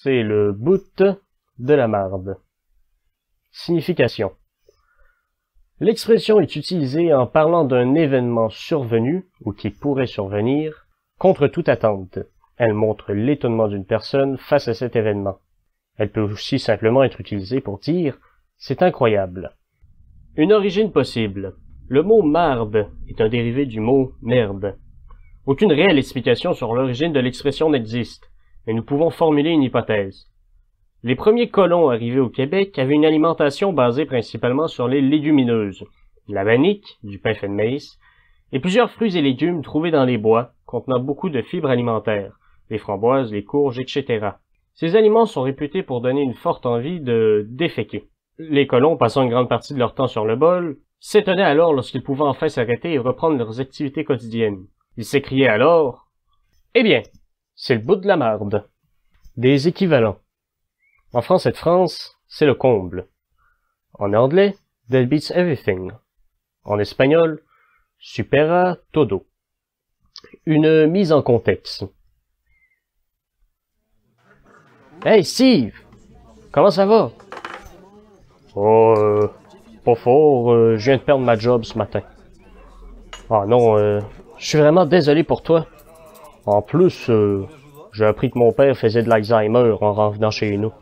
c'est le bout de la marde. Signification. L'expression est utilisée en parlant d'un événement survenu, ou qui pourrait survenir, contre toute attente. Elle montre l'étonnement d'une personne face à cet événement. Elle peut aussi simplement être utilisée pour dire « c'est incroyable ». Une origine possible. Le mot « marde » est un dérivé du mot « merde ». Aucune réelle explication sur l'origine de l'expression n'existe, mais nous pouvons formuler une hypothèse. Les premiers colons arrivés au Québec avaient une alimentation basée principalement sur les légumineuses, la bannique, du pain fait de maïs, et plusieurs fruits et légumes trouvés dans les bois, contenant beaucoup de fibres alimentaires, les framboises, les courges, etc. Ces aliments sont réputés pour donner une forte envie de déféquer. Les colons, passant une grande partie de leur temps sur le bol, s'étonnaient alors lorsqu'ils pouvaient enfin s'arrêter et reprendre leurs activités quotidiennes. Ils s'écriaient alors « Eh bien, c'est le bout de la marde ». Des équivalents. En France et de France, c'est le comble. En anglais, that beats everything. En espagnol, supera todo. Une mise en contexte. Hey Steve! Comment ça va? Oh, pas fort, je viens de perdre ma job ce matin. Ah non, je suis vraiment désolé pour toi. En plus, j'ai appris que mon père faisait de l'Alzheimer en revenant chez nous.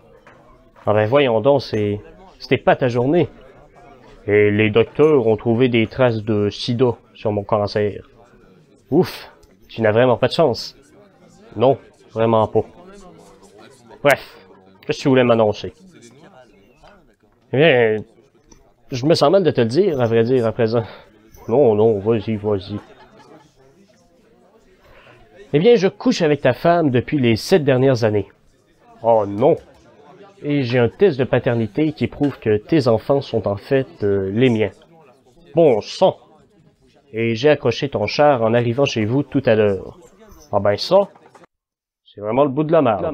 Ah ben voyons donc, c'était pas ta journée. Et les docteurs ont trouvé des traces de sida sur mon cancer. Ouf, tu n'as vraiment pas de chance. Non, vraiment pas. Bref, qu'est-ce que tu voulais m'annoncer? Eh bien, je me sens mal de te le dire, à vrai dire, à présent. Non, vas-y. Eh bien, je couche avec ta femme depuis les 7 dernières années. Oh non! Et j'ai un test de paternité qui prouve que tes enfants sont en fait les miens. Bon sang! Et j'ai accroché ton char en arrivant chez vous tout à l'heure. Ah ben ça, c'est vraiment le bout de la marde.